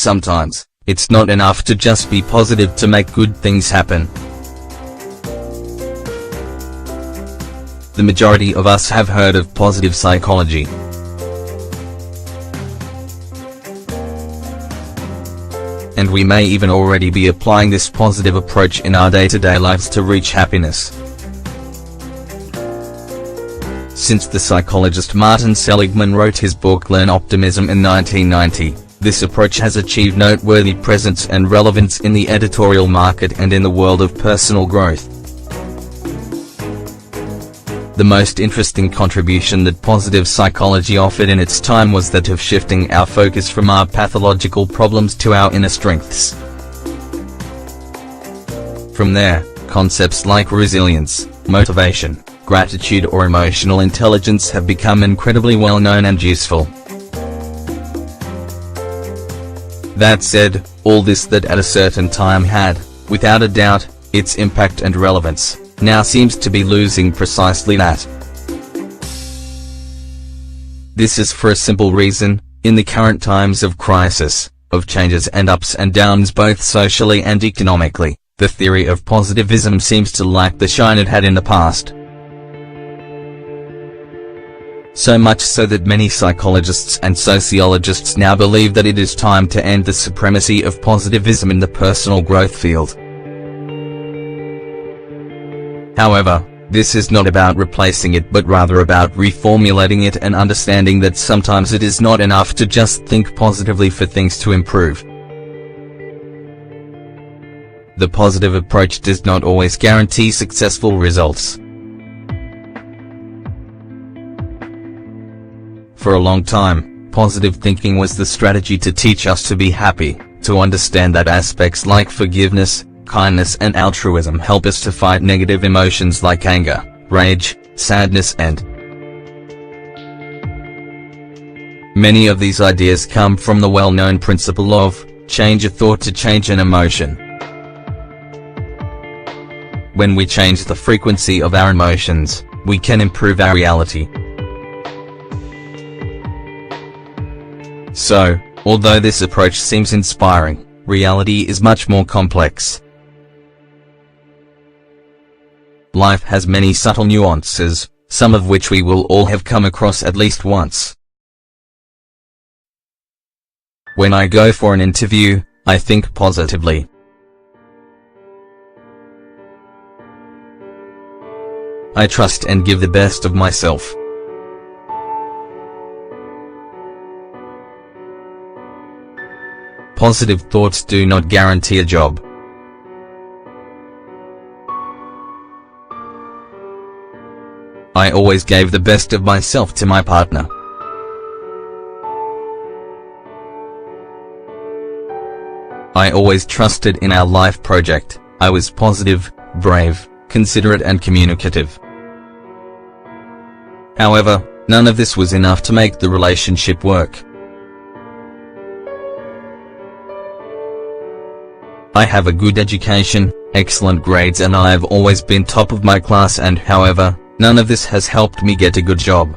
sometimes, it's not enough to just be positive to make good things happen. The majority of us have heard of positive psychology. And we may even already be applying this positive approach in our day-to-day lives to reach happiness. Since the psychologist Martin Seligman wrote his book Learn Optimism in 1990, this approach has achieved noteworthy presence and relevance in the editorial market and in the world of personal growth. The most interesting contribution that positive psychology offered in its time was that of shifting our focus from our pathological problems to our inner strengths. From there, concepts like resilience, motivation, gratitude or emotional intelligence have become incredibly well known and useful. That said, all this that at a certain time had, without a doubt, its impact and relevance, now seems to be losing precisely that. This is for a simple reason: in the current times of crisis, of changes and ups and downs both socially and economically, the theory of positivism seems to lack the shine it had in the past. So much so that many psychologists and sociologists now believe that it is time to end the supremacy of positivism in the personal growth field. However, this is not about replacing it but rather about reformulating it and understanding that sometimes it is not enough to just think positively for things to improve. The positive approach does not always guarantee successful results. For a long time, positive thinking was the strategy to teach us to be happy, to understand that aspects like forgiveness, kindness and altruism help us to fight negative emotions like anger, rage, sadness and many of these ideas come from the well-known principle of, change a thought to change an emotion. When we change the frequency of our emotions, we can improve our reality. So, although this approach seems inspiring, reality is much more complex. Life has many subtle nuances, some of which we will all have come across at least once. When I go for an interview, I think positively. I trust and give the best of myself. Positive thoughts do not guarantee a job. I always gave the best of myself to my partner. I always trusted in our life project. I was positive, brave, considerate and communicative. However, none of this was enough to make the relationship work. I have a good education, excellent grades and I have always been top of my class and however, none of this has helped me get a good job.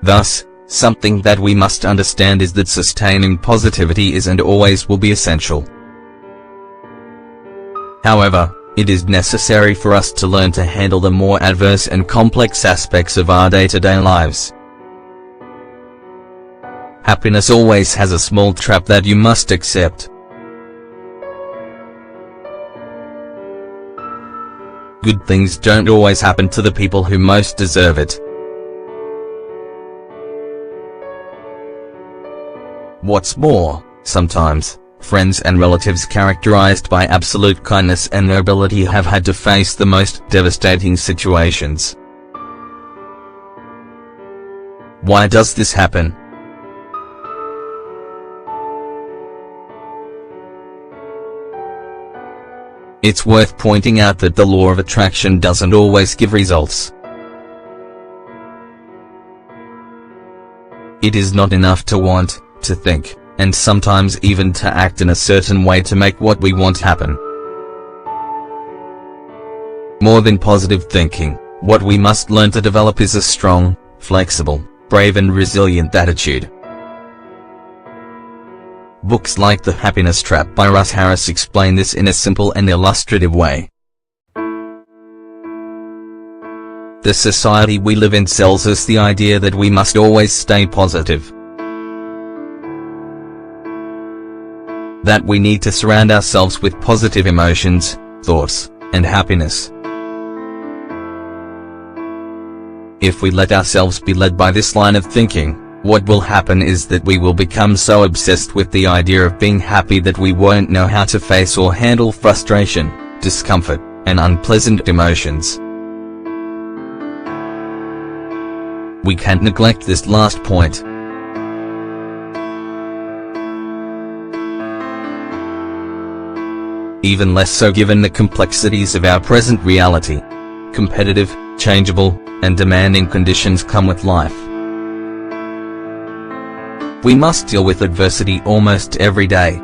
Thus, something that we must understand is that sustaining positivity is and always will be essential. However, it is necessary for us to learn to handle the more adverse and complex aspects of our day-to-day lives. Happiness always has a small trap that you must accept. Good things don't always happen to the people who most deserve it. What's more, sometimes, friends and relatives characterized by absolute kindness and nobility have had to face the most devastating situations. Why does this happen? It's worth pointing out that the law of attraction doesn't always give results. It is not enough to want, to think, and sometimes even to act in a certain way to make what we want happen. More than positive thinking, what we must learn to develop is a strong, flexible, brave and resilient attitude. Books like The Happiness Trap by Russ Harris explain this in a simple and illustrative way. The society we live in sells us the idea that we must always stay positive. That we need to surround ourselves with positive emotions, thoughts, and happiness. If we let ourselves be led by this line of thinking, what will happen is that we will become so obsessed with the idea of being happy that we won't know how to face or handle frustration, discomfort, and unpleasant emotions. We can't neglect this last point. Even less so given the complexities of our present reality. Competitive, changeable, and demanding conditions come with life. We must deal with adversity almost every day.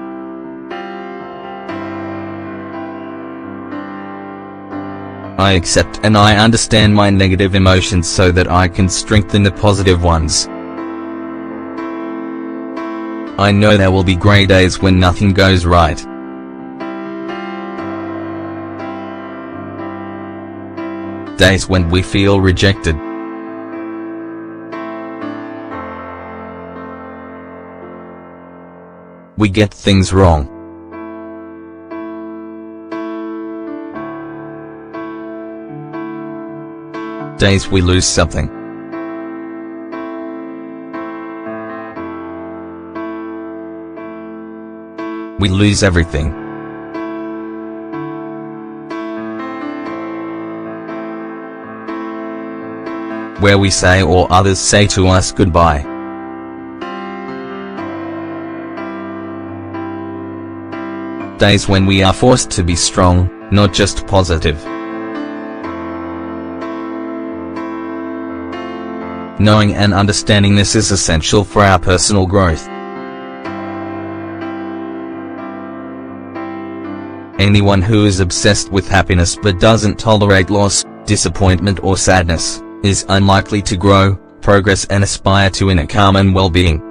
I accept and I understand my negative emotions so that I can strengthen the positive ones. I know there will be grey days when nothing goes right. Days when we feel rejected. We get things wrong. Days we lose something. We lose everything. Where we say or others say to us goodbye. Days when we are forced to be strong, not just positive. Knowing and understanding this is essential for our personal growth. Anyone who is obsessed with happiness but doesn't tolerate loss, disappointment or sadness, is unlikely to grow, progress and aspire to inner calm and well-being.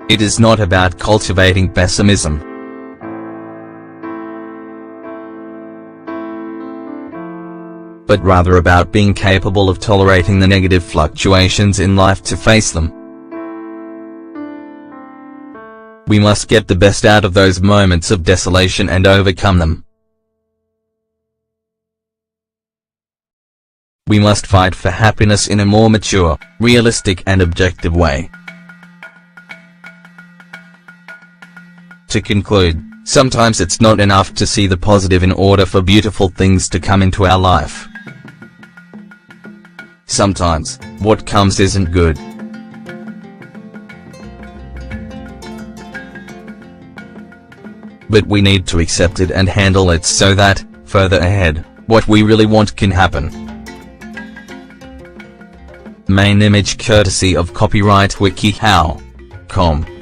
It is not about cultivating pessimism, but rather about being capable of tolerating the negative fluctuations in life to face them. We must get the best out of those moments of desolation and overcome them. We must fight for happiness in a more mature, realistic and objective way. To conclude, sometimes it's not enough to see the positive in order for beautiful things to come into our life. Sometimes, what comes isn't good. But we need to accept it and handle it so that, further ahead, what we really want can happen. Main image courtesy of copyright WikiHow.com.